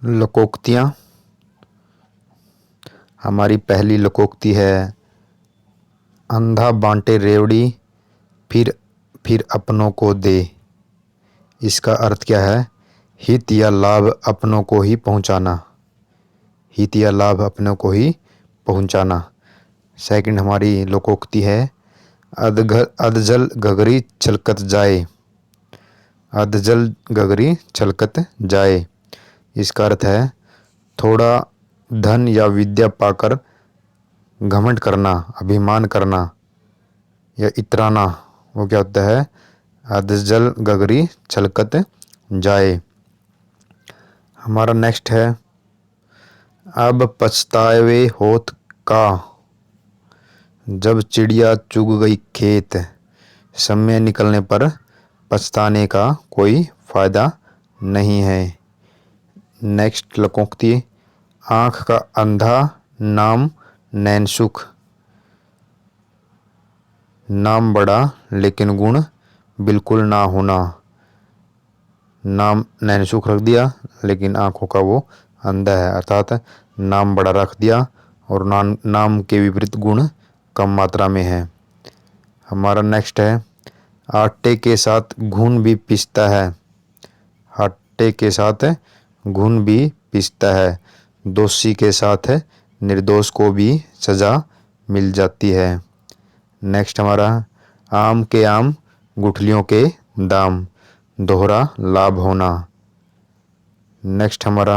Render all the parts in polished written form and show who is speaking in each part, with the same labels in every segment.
Speaker 1: लोकोक्तियाँ। हमारी पहली लोकोक्ति है, अंधा बांटे रेवड़ी फिर अपनों को दे। इसका अर्थ क्या है? हित या लाभ अपनों को ही पहुंचाना। हित या लाभ अपनों को ही पहुंचाना। सेकंड हमारी लोकोक्ति है, अधजल गगरी छलकत जाए। अधजल गगरी छलकत जाए। इसका अर्थ है, थोड़ा धन या विद्या पाकर घमंड करना, अभिमान करना या इतराना, वो क्या होता है? अधजल गगरी छलकत जाए। हमारा नेक्स्ट है, अब पछतावे होत का। जब चिड़िया चुग गई खेत, समय निकलने पर पछताने का कोई फायदा नहीं है। नेक्स्ट लोकोक्ति, आँख का अंधा नाम नैन सुख। नाम बड़ा लेकिन गुण बिल्कुल ना होना। नाम नैन सुख रख दिया लेकिन आँखों का वो अंधा है, अर्थात नाम बड़ा रख दिया और नाम के विपरीत गुण कम मात्रा में है। हमारा नेक्स्ट है, आटे के साथ घुन भी पिसता है। आटे के साथ घुन भी पिसता है। दोषी के साथ निर्दोष को भी सजा मिल जाती है। नेक्स्ट हमारा, आम के आम गुठलियों के दाम, दोहरा लाभ होना। नेक्स्ट हमारा,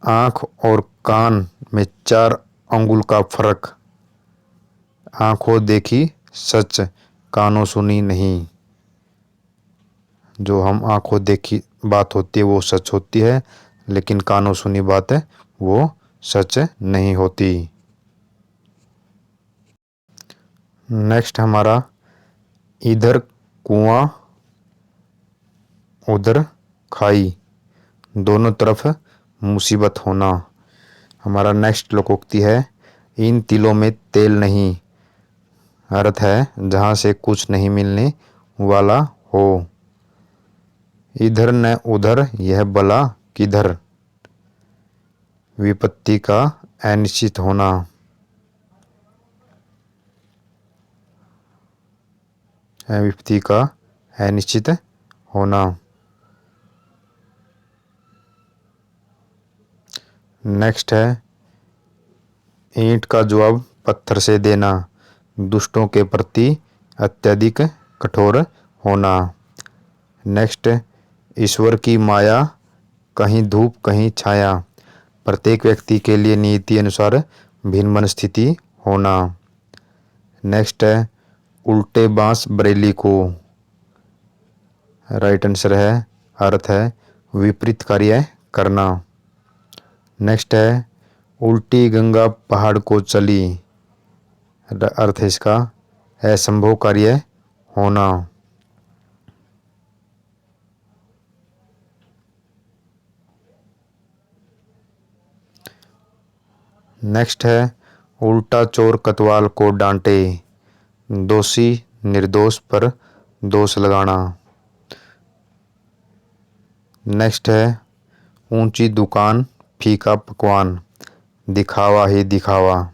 Speaker 1: आँख और कान में 4 अंगुल का फर्क। आँखों देखी सच, कानों सुनी नहीं। जो हम आँखों देखी बात होती है वो सच होती है, लेकिन कानों सुनी बात है वो सच नहीं होती। नेक्स्ट हमारा, इधर कुआं उधर खाई, दोनों तरफ मुसीबत होना। हमारा नेक्स्ट लोकोक्ति है, इन तिलों में तेल नहीं। अर्थ है, जहाँ से कुछ नहीं मिलने वाला हो। इधर न उधर यह भला किधर, विपत्ति का अनिश्चित होना। विपत्ति का अनिश्चित होना। नेक्स्ट है, ईंट का जवाब पत्थर से देना, दुष्टों के प्रति अत्यधिक कठोर होना। नेक्स्ट, ईश्वर की माया कहीं धूप कहीं छाया, प्रत्येक व्यक्ति के लिए नीति अनुसार भिन्न मनस्थिति होना। नेक्स्ट है, उल्टे बांस बरेली को। राइट आंसर है, अर्थ है विपरीत कार्य करना। नेक्स्ट है, उल्टी गंगा पहाड़ को चली। अर्थ है इसका असंभव कार्य होना। नेक्स्ट है, उल्टा चोर कतवाल को डांटे, दोषी निर्दोष पर दोष लगाना। नेक्स्ट है, ऊंची दुकान फीका पकवान, दिखावा ही दिखावा।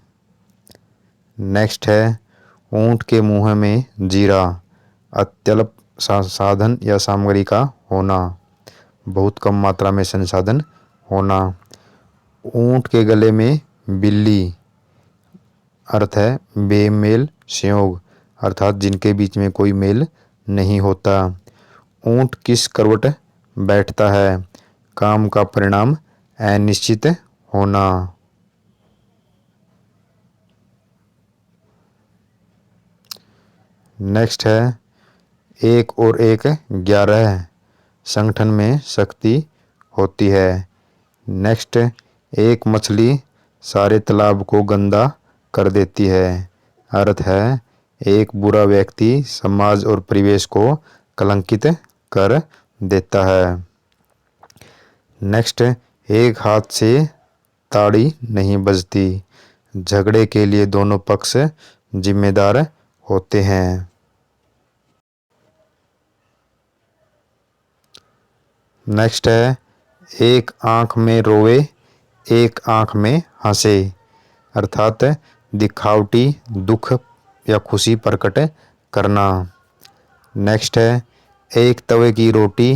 Speaker 1: नेक्स्ट है, ऊंट के मुंह में जीरा, अत्यल्प साधन या सामग्री का होना, बहुत कम मात्रा में संसाधन होना। ऊंट के गले में बिल्ली, अर्थ है बेमेल संयोग, अर्थात जिनके बीच में कोई मेल नहीं होता। ऊंट किस करवट बैठता है, काम का परिणाम अनिश्चित होना। नेक्स्ट है, 1 और 1 11, संगठन में शक्ति होती है। नेक्स्ट, एक मछली सारे तालाब को गंदा कर देती है। अर्थ है, एक बुरा व्यक्ति समाज और परिवेश को कलंकित कर देता है। नेक्स्ट, एक हाथ से ताड़ी नहीं बजती, झगड़े के लिए दोनों पक्ष जिम्मेदार होते हैं। नेक्स्ट है, एक आंख में रोवे, एक आंख में हंसे, अर्थात दिखावटी दुख या खुशी प्रकट करना। नेक्स्ट है, एक तवे की रोटी,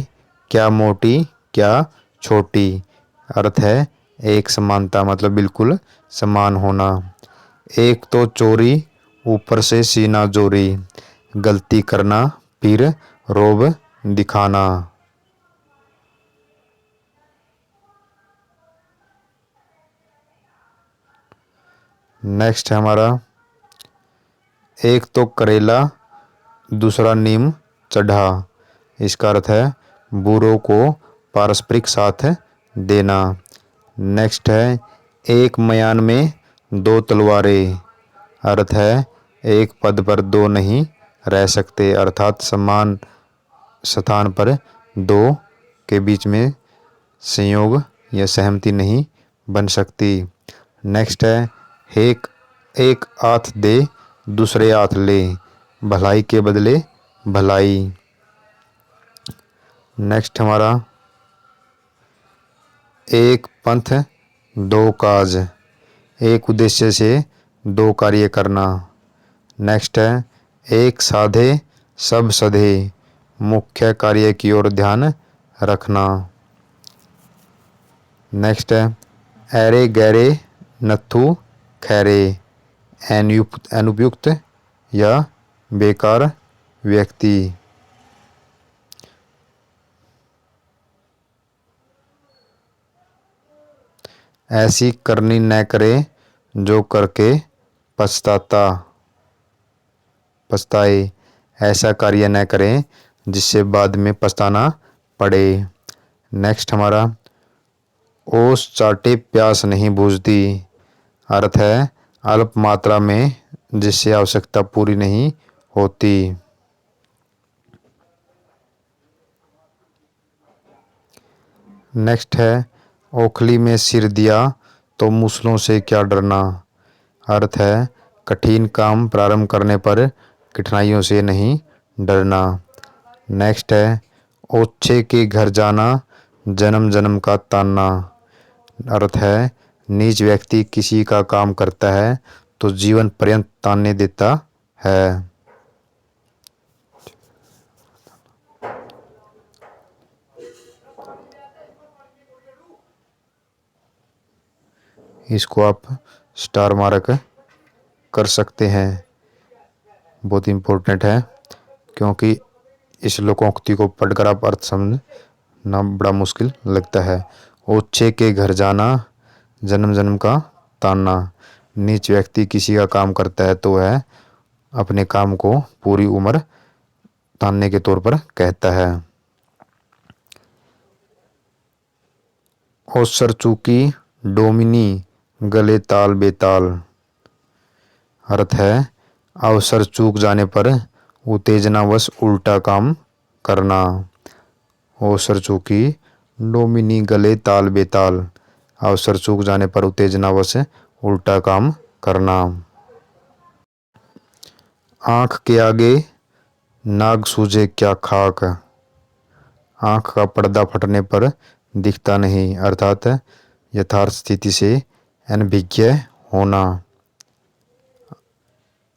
Speaker 1: क्या मोटी क्या छोटी, अर्थ है एक समानता, मतलब बिल्कुल समान होना। एक तो चोरी, ऊपर से सीना जोरी, गलती करना फिर रोब दिखाना। नेक्स्ट है हमारा, एक तो करेला, दूसरा नीम चढ़ा, इसका अर्थ है बुरों को पारस्परिक साथ देना। नेक्स्ट है, एक मयान में दो तलवारें, अर्थ है एक पद पर दो नहीं रह सकते, अर्थात समान स्थान पर दो के बीच में संयोग या सहमति नहीं बन सकती। नेक्स्ट है, एक एक हाथ दे दूसरे हाथ ले, भलाई के बदले भलाई। नेक्स्ट हमारा, एक पंथ दो काज, एक उद्देश्य से दो कार्य करना। नेक्स्ट है, एक साधे सब सधे, मुख्य कार्य की ओर ध्यान रखना। नेक्स्ट है, ऐरे गहरे नथु खैरे, अनुपयुक्त या बेकार व्यक्ति। ऐसी करनी न करे जो करके पछताए, ऐसा कार्य न करें जिससे बाद में पछताना पड़े। नेक्स्ट हमारा, ओस चाटे प्यास नहीं बुझती, अर्थ है अल्प मात्रा में जिससे आवश्यकता पूरी नहीं होती। नेक्स्ट है, ओखली में सिर दिया तो मूसलों से क्या डरना, अर्थ है कठिन काम प्रारंभ करने पर कठिनाइयों से नहीं डरना। नेक्स्ट है, ओछे के घर जाना जन्म जन्म का ताना, अर्थ है नीच व्यक्ति किसी का काम करता है तो जीवन पर्यंत ताने देता है। इसको आप स्टार मार्क कर सकते हैं, बहुत इम्पोर्टेंट है, क्योंकि इस लोकोक्ति को पढ़कर आप अर्थ समझना बड़ा मुश्किल लगता है। ओछे के घर जाना जन्म जन्म का ताना, नीच व्यक्ति किसी का काम करता है तो वह अपने काम को पूरी उम्र तानने के तौर पर कहता है। ओसर चूकी डोमिनी गले ताल बेताल, अर्थ है अवसर चूक जाने पर उत्तेजनावश उल्टा काम करना। अवसर चूकी डोमिनी गले ताल बेताल, अवसर चूक जाने पर उत्तेजनावश उल्टा काम करना। आंख के आगे नाग सूझे क्या खाक, आंख का पर्दा फटने पर दिखता नहीं, अर्थात यथार्थ स्थिति से अनभिज्ञ होना।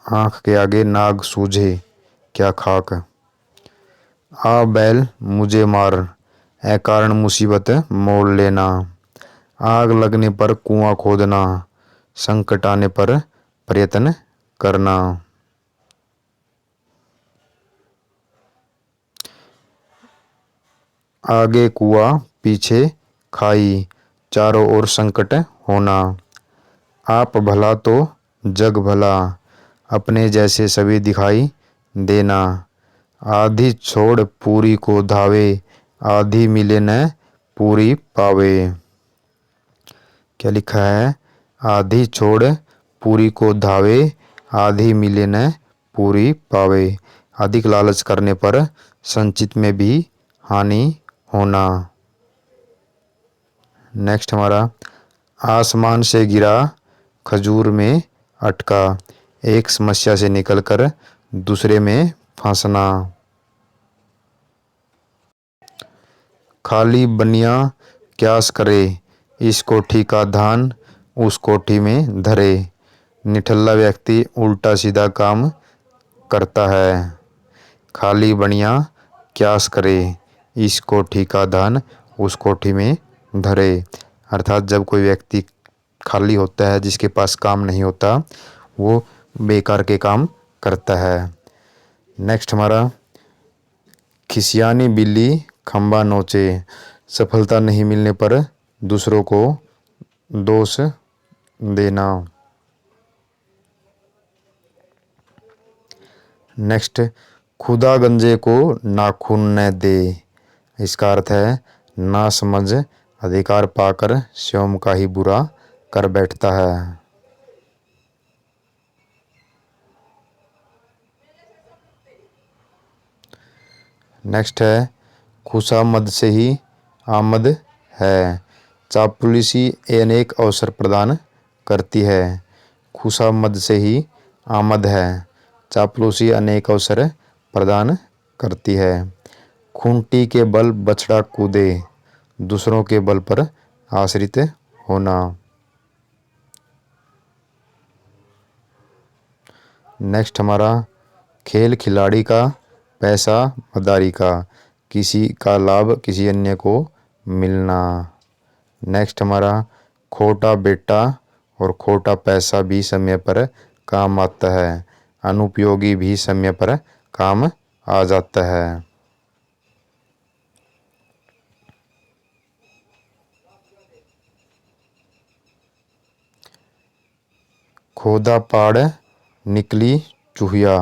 Speaker 1: आंख के आगे नाग सूझे क्या खाक, आ बैल मुझे मार, अकारण मुसीबत मोल लेना, आग लगने पर कुआं खोदना, संकट आने पर प्रयत्न करना। आगे कुआं पीछे खाई, चारों ओर संकट होना, आप भला तो जग भला, अपने जैसे सभी दिखाई देना, आधी छोड़ पूरी को धावे, आधी मिले न पूरी पावे। क्या लिखा है, आधी छोड़ पूरी को धावे, आधी मिले न पूरी पावे, अधिक लालच करने पर संचित में भी हानि होना। नेक्स्ट हमारा, आसमान से गिरा खजूर में अटका, एक समस्या से निकलकर दूसरे में फंसना। खाली बनिया क्यास करे, इस कोठी का धान उस कोठी में धरे। निठल्ला व्यक्ति उल्टा सीधा काम करता है। खाली बढ़िया क्यास करे, इस कोठी का धान उस कोठी में धरे। अर्थात जब कोई व्यक्ति खाली होता है, जिसके पास काम नहीं होता, वो बेकार के काम करता है। नेक्स्ट हमारा खिसियानी बिल्ली खंबा नोचे, सफलता नहीं मिलने पर दूसरों को दोष देना। नेक्स्ट खुदा गंजे को नाखून न दे, इसका अर्थ है ना समझ अधिकार पाकर स्वयं का ही बुरा कर बैठता है। नेक्स्ट है खुशामद से ही आमद है, चापलूसी अनेक अवसर प्रदान करती है। खुशामद से ही आमद है, चापलूसी अनेक अवसर प्रदान करती है। खूंटी के बल बछड़ा कूदे, दूसरों के बल पर आश्रित होना। नेक्स्ट हमारा खेल खिलाड़ी का, पैसा मदारी का, किसी का लाभ किसी अन्य को मिलना। नेक्स्ट हमारा खोटा बेटा और खोटा पैसा भी समय पर काम आता है, अनुपयोगी भी समय पर काम आ जाता है। खोदा पाड़ निकली चूहिया,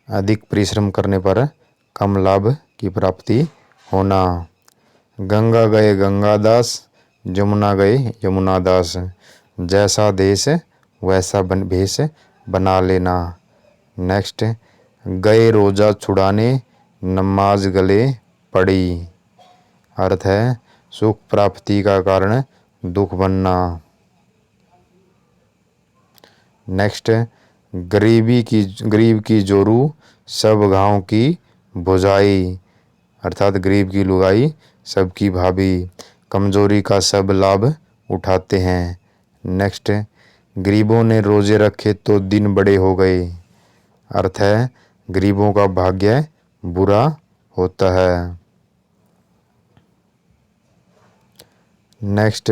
Speaker 1: अधिक परिश्रम करने पर कम लाभ की प्राप्ति होना। गंगा गए गंगादास, यमुना गए यमुनादास, जैसा देश वैसा भेष बना लेना। नेक्स्ट गए रोजा छुड़ाने, नमाज गले पड़ी, अर्थ है सुख प्राप्ति का कारण दुख बनना। नेक्स्ट गरीब की जोरू, सब घाव की भुजाई, अर्थात गरीब की लुगाई सबकी भाभी, कमजोरी का सब लाभ उठाते हैं। नेक्स्ट गरीबों ने रोजे रखे तो दिन बड़े हो गए, अर्थ है गरीबों का भाग्य बुरा होता है। नेक्स्ट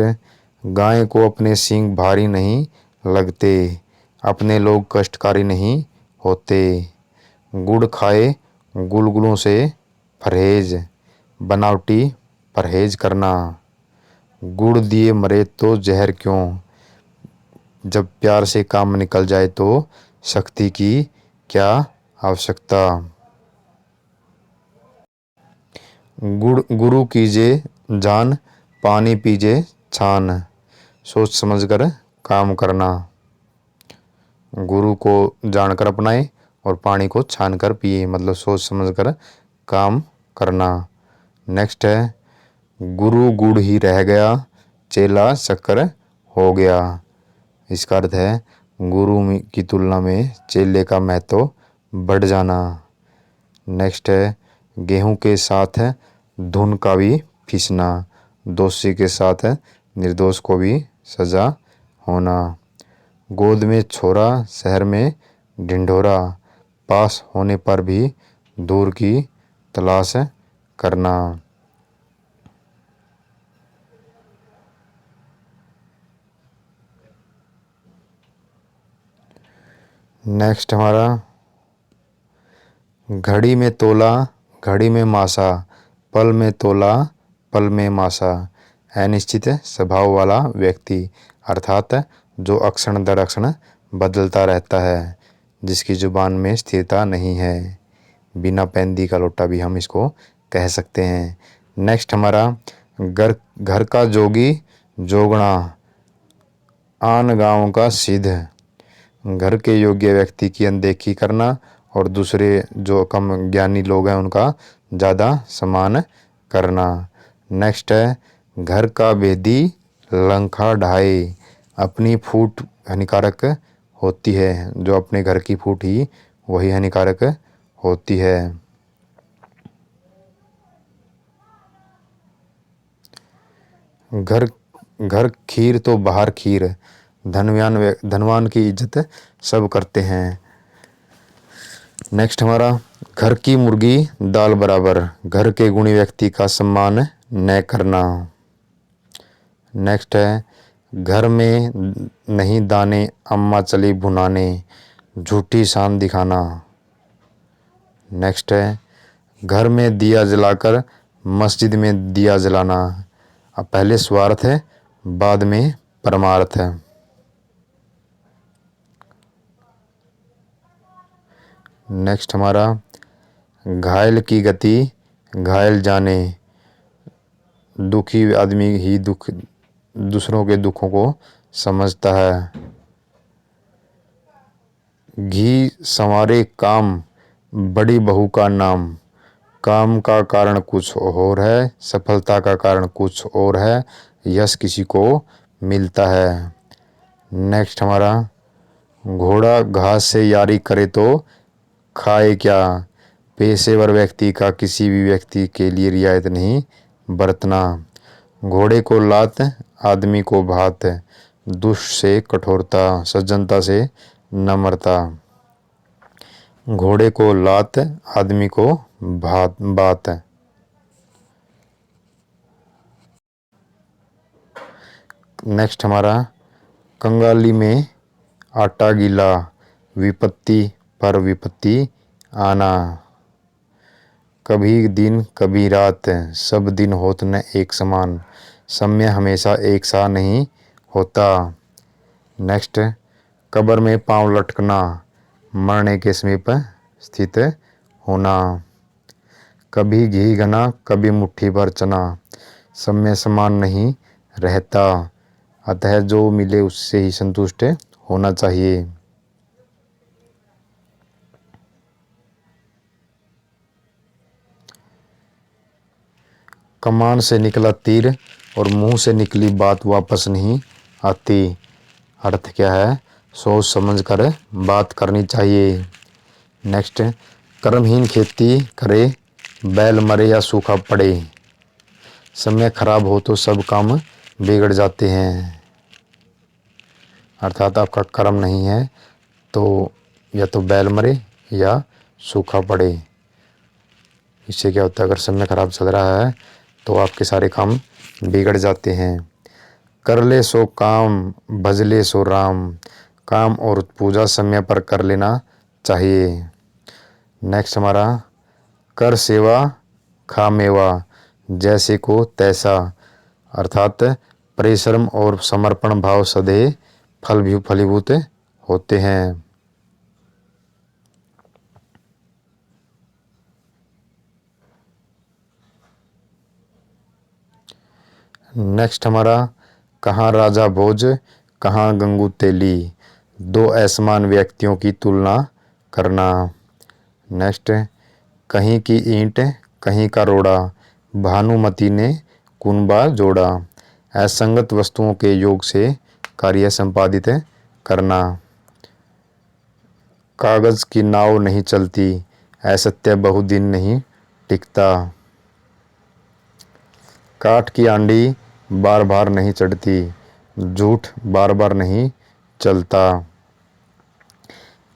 Speaker 1: गाय को अपने सींग भारी नहीं लगते, अपने लोग कष्टकारी नहीं होते। गुड़ खाए गुलगुलों से परहेज, बनावटी परहेज करना। गुड़ दिए मरे तो जहर क्यों, जब प्यार से काम निकल जाए तो शक्ति की क्या आवश्यकता। गुरु कीजे जान, पानी पीजे छान, सोच समझकर काम करना। गुरु को जानकर अपनाए और पानी को छानकर पिए, मतलब सोच समझकर काम करना। नेक्स्ट है गुरु गुड़ ही रह गया, चेला शक्कर हो गया, इसका अर्थ है गुरु की तुलना में चेले का महत्व बढ़ जाना। नेक्स्ट है गेहूं के साथ धुन का भी फीसना, दोषी के साथ निर्दोष को भी सजा होना। गोद में छोरा शहर में ढिंढोरा, पास होने पर भी दूर की तलाश करना। नेक्स्ट हमारा घड़ी में तोला घड़ी में मासा, पल में तोला पल में मासा, अनिश्चित स्वभाव वाला व्यक्ति, अर्थात जो अक्षण दर अक्षण बदलता रहता है, जिसकी जुबान में स्थिरता नहीं है। बिना पैंदी का लोटा भी हम इसको कह सकते हैं। नेक्स्ट हमारा घर का जोगी जोगना, आन गांव का सिद्ध, घर के योग्य व्यक्ति की अनदेखी करना और दूसरे जो कम ज्ञानी लोग हैं उनका ज़्यादा सम्मान करना। नेक्स्ट है घर का भेदी लंका ढाए, अपनी फूट हानिकारक होती है, जो अपने घर की फूट ही वही हानिकारक होती है। घर घर खीर तो बाहर खीर, धनवान की इज्जत सब करते हैं। नेक्स्ट हमारा, घर की मुर्गी दाल बराबर, घर के गुणी व्यक्ति का सम्मान न करना। नेक्स्ट है, घर में नहीं दाने अम्मा चली भुनाने, झूठी शान दिखाना। नेक्स्ट है, घर में दिया जलाकर मस्जिद में दिया जलाना। अब पहले स्वार्थ है, बाद में परमार्थ है। नेक्स्ट हमारा, घायल की गति घायल जाने, दुखी आदमी ही दूसरों के दुखों को समझता है। घी संवारे काम, बड़ी बहू का नाम, काम का कारण कुछ और है, सफलता का कारण कुछ और है, यश किसी को मिलता है। नेक्स्ट हमारा, घोड़ा घास से यारी करे तो खाए क्या, पेशेवर व्यक्ति का किसी भी व्यक्ति के लिए रियायत नहीं बरतना। घोड़े को लात आदमी को भात, दुष्ट से कठोरता सज्जनता से नम्रता। घोड़े को लात आदमी को बात। नेक्स्ट हमारा, कंगाली में आटा गीला, विपत्ति पर विपत्ति आना। कभी दिन कभी रात, सब दिन होत न एक समान, समय हमेशा एक सा नहीं होता। नेक्स्ट, कब्र में पांव लटकना, मरने के समीप स्थित होना। कभी घी घना कभी मुट्ठी भर चना, समय समान नहीं रहता, अतः जो मिले उससे ही संतुष्ट होना चाहिए। कमान से निकला तीर और मुंह से निकली बात वापस नहीं आती। अर्थ क्या है, सोच समझ कर बात करनी चाहिए। नेक्स्ट, कर्महीन खेती करे, बैल मरे या सूखा पड़े, समय खराब हो तो सब काम बिगड़ जाते हैं। अर्थात आपका कर्म नहीं है तो या तो बैल मरे या सूखा पड़े। इससे क्या होता है, अगर समय खराब चल रहा है तो आपके सारे काम बिगड़ जाते हैं। कर ले सो काम भज ले सो राम, काम और पूजा समय पर कर लेना चाहिए। नेक्स्ट हमारा, कर सेवा खा मेवा, जैसे को तैसा, अर्थात परिश्रम और समर्पण भाव सदैव फलीभूत होते हैं। नेक्स्ट हमारा, कहाँ राजा भोज कहाँ गंगू तेली, दो असमान व्यक्तियों की तुलना करना। नेक्स्ट, कहीं की ईंट कहीं का रोड़ा, भानुमति ने कुनबा जोड़ा, असंगत वस्तुओं के योग से कार्य संपादित करना। कागज की नाव नहीं चलती, असत्य बहुदिन नहीं टिकता। काठ की आंडी बार बार नहीं चढ़ती, झूठ बार बार नहीं चलता।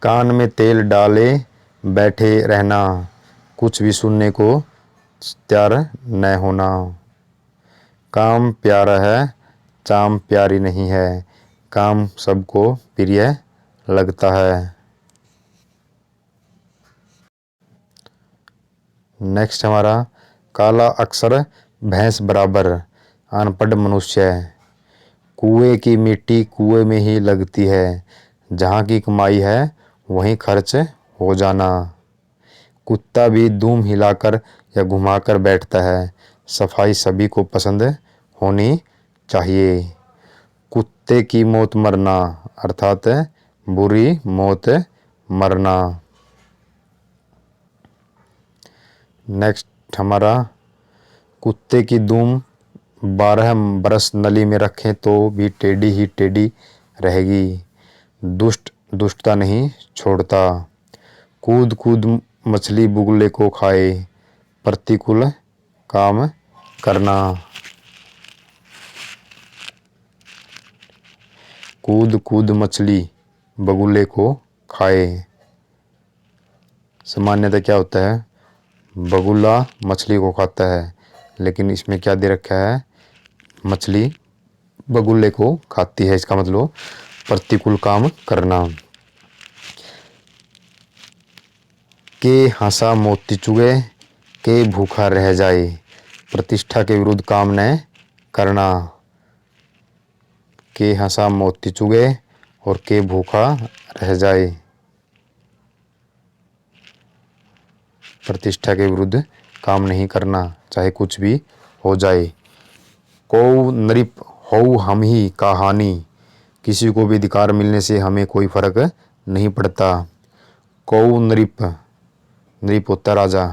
Speaker 1: कान में तेल डाले बैठे रहना, कुछ भी सुनने को तैयार न होना। काम प्यारा है चाम प्यारी नहीं है, काम सबको प्रिय लगता है। नेक्स्ट हमारा, काला अक्षर भैंस बराबर, अनपढ़ मनुष्य, कुएं की मिट्टी कुएं में ही लगती है, जहाँ की कमाई है वहीं खर्च हो जाना। कुत्ता भी दुम हिलाकर या घुमाकर बैठता है, सफाई सभी को पसंद होनी चाहिए। कुत्ते की मौत मरना, अर्थात बुरी मौत मरना। नेक्स्ट हमारा, कुत्ते की दुम 12 बरस नली में रखें तो भी टेढ़ी ही टेढ़ी रहेगी, दुष्ट दुष्टता नहीं छोड़ता। कूद कूद मछली बुगले को खाए, प्रतिकूल काम करना। कूद कूद मछली बगुले को खाए। सामान्यतः क्या होता है, बगुला मछली को खाता है, लेकिन इसमें क्या दे रखा है, मछली बगुले को खाती है। इसका मतलब प्रतिकूल काम करना। के हंसा मोती चुगे, के भूखा रह जाए। प्रतिष्ठा के विरुद्ध काम न करना। के हंसा मोती चुगे और के भूखा रह जाए। प्रतिष्ठा के विरुद्ध काम नहीं करना, चाहे कुछ भी हो जाए। को नृप हो हम ही कहानी, किसी को भी अधिकार मिलने से हमें कोई फर्क नहीं पड़ता। को नृप, नृप होता राजा,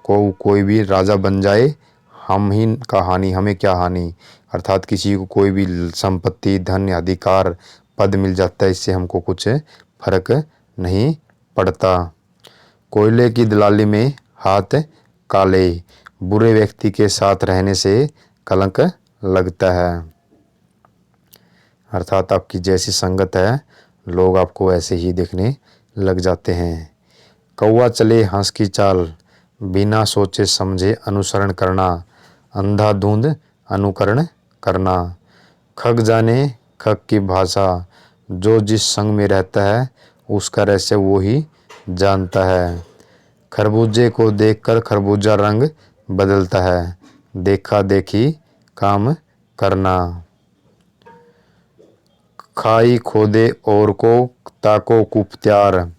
Speaker 1: को कोई भी राजा बन जाए, हम ही कहानी, हमें क्या हानि। अर्थात किसी को कोई भी संपत्ति, धन, अधिकार, पद मिल जाता है, इससे हमको कुछ फर्क नहीं पड़ता। कोयले की दलाली में हाथ काले, बुरे व्यक्ति के साथ रहने से कलंक लगता है। अर्थात आपकी जैसी संगत है, लोग आपको ऐसे ही देखने लग जाते हैं। कौवा चले हंस की चाल, बिना सोचे समझे अनुसरण करना। अंधाधुंध अनुकरण करना। खग जाने खग की भाषा, जो जिस संग में रहता है उसका रहस्य वो ही जानता है। खरबूजे को देखकर खरबूजा रंग बदलता है, देखा देखी काम करना। खाई खोदे और को ताको कुप्त्यार,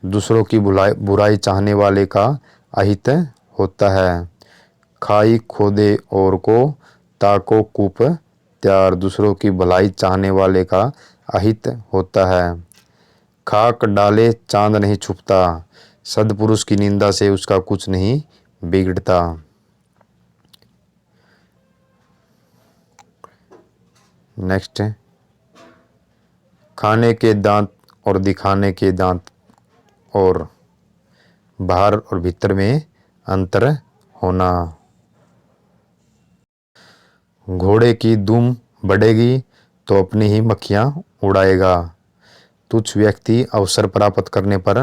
Speaker 1: दूसरों की बुराई चाहने वाले का अहित होता है। खाई खोदे और को ताको कूप त्यार, दूसरों की भलाई चाहने वाले का अहित होता है। खाक डाले चांद नहीं छुपता, सद्पुरुष की निंदा से उसका कुछ नहीं बिगड़ता। नेक्स्ट, खाने के दांत और दिखाने के दांत और बाहर और भीतर में अंतर होना। घोड़े की दुम बढ़ेगी तो अपनी ही मक्खियां उड़ाएगा। तुच्छ व्यक्ति अवसर प्राप्त करने पर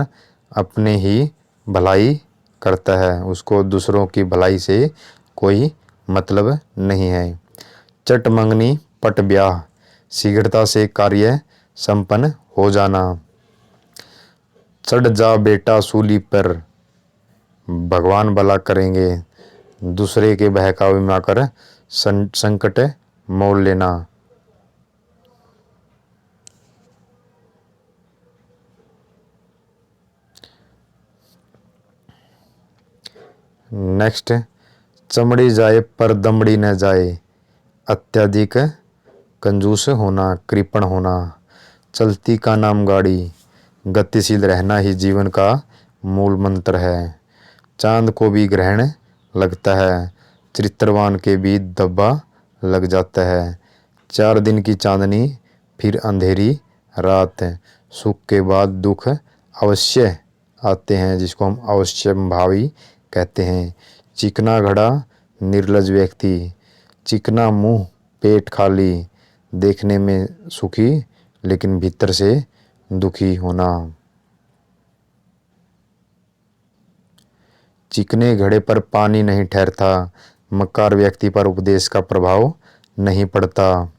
Speaker 1: अपने ही भलाई करता है, उसको दूसरों की भलाई से कोई मतलब नहीं है। चट मंगनी पट ब्याह, शीघ्रता से कार्य संपन्न हो जाना। चढ़ जा बेटा सूली पर, भगवान भला करेंगे, दूसरे के बहकावे में आकर संकट मोल लेना। नेक्स्ट, चमड़ी जाए पर दमड़ी न जाए, अत्यधिक कंजूस होना, कृपण होना। चलती का नाम गाड़ी, गतिशील रहना ही जीवन का मूल मंत्र है। चांद को भी ग्रहण लगता है, चरित्रवान के भी धब्बा लग जाता है। 4 दिन की चांदनी फिर अंधेरी रात, सुख के बाद दुख अवश्य आते हैं, जिसको हम अवश्यंभावी कहते हैं। चिकना घड़ा निर्लज व्यक्ति, चिकना मुंह पेट खाली, देखने में सुखी लेकिन भीतर से दुखी होना। चिकने घड़े पर पानी नहीं ठहरता, मक्कार व्यक्ति पर उपदेश का प्रभाव नहीं पड़ता।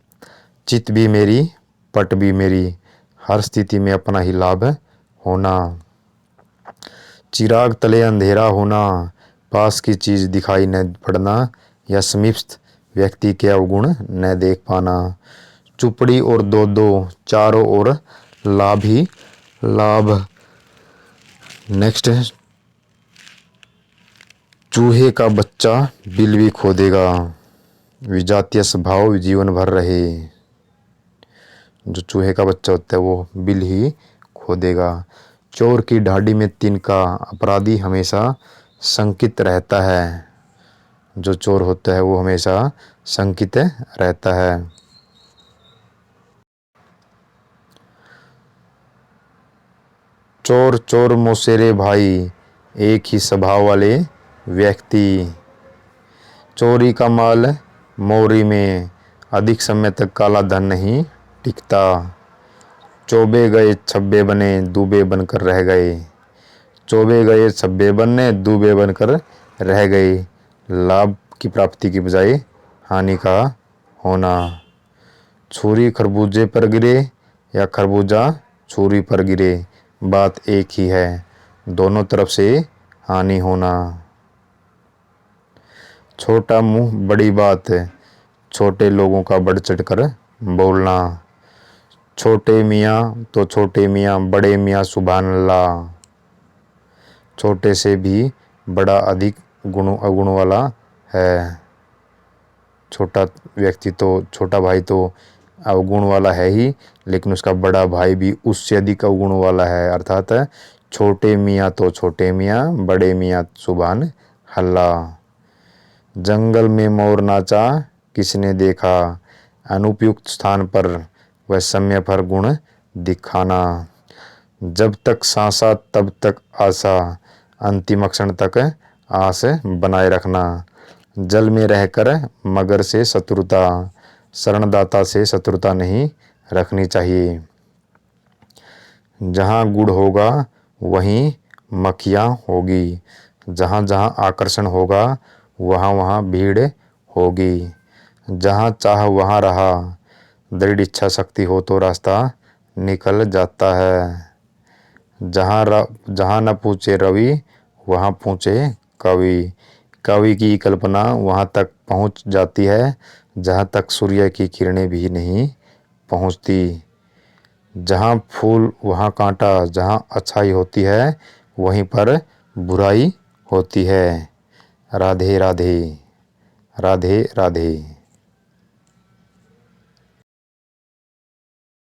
Speaker 1: चित भी मेरी पट भी मेरी, हर स्थिति में अपना ही लाभ होना। चिराग तले अंधेरा होना, पास की चीज दिखाई न पड़ना या समीपस्थ व्यक्ति के अवगुण न देख पाना। चुपड़ी और दो दो, चारों ओर लाभ ही लाभ। नेक्स्ट, चूहे का बच्चा बिल भी खोदेगा, विजातीय स्वभाव जीवन भर रहे। जो चूहे का बच्चा होता है वो बिल ही खोदेगा। चोर की ढाडी में तिनका, अपराधी हमेशा शंकित रहता है। जो चोर होता है वो हमेशा शंकित रहता है। चोर चोर मौसेरे भाई, एक ही स्वभाव वाले व्यक्ति। चोरी का माल मोरी में, अधिक समय तक काला धन नहीं टिकता। चौबे गए छब्बे बने, दूबे बनकर रह गए। चौबे गए छब्बे बनने, दूबे बनकर रह गए। लाभ की प्राप्ति की बजाय हानि का होना। छुरी खरबूजे पर गिरे या खरबूजा छुरी पर गिरे, बात एक ही है, दोनों तरफ से हानि होना। छोटा मुंह बड़ी बात, छोटे लोगों का बढ़ चढ़कर बोलना। छोटे मियाँ तो छोटे मियाँ, बड़े मियाँ सुभान अल्लाह। छोटे से भी बड़ा अधिक अवगुण वाला है। छोटा व्यक्ति तो, छोटा भाई तो अवगुण वाला है ही, लेकिन उसका बड़ा भाई भी उससे अधिक अवगुण वाला है। अर्थात छोटे मियाँ तो छोटे मियाँ, बड़े मियाँ सुभान अल्लाह। जंगल में मोर नाचा, किसने देखा, अनुपयुक्त स्थान पर व समय पर गुण दिखाना। जब तक सांसा तब तक आशा, अंतिम क्षण तक आस बनाए रखना। जल में रहकर मगर से शत्रुता, शरणदाता से शत्रुता नहीं रखनी चाहिए। जहाँ गुड़ होगा वहीं मक्खियाँ होगी, जहाँ जहाँ आकर्षण होगा वहाँ वहाँ भीड़ होगी। जहाँ चाह वहाँ रहा, दृढ़ इच्छा शक्ति हो तो रास्ता निकल जाता है। जहाँ न पूछे रवि वहाँ पूछे कवि, कवि की कल्पना वहाँ तक पहुँच जाती है जहाँ तक सूर्य की किरणें भी नहीं पहुँचती। जहाँ फूल वहाँ कांटा, जहाँ अच्छाई होती है वहीं पर बुराई होती है। राधे राधे, राधे राधे।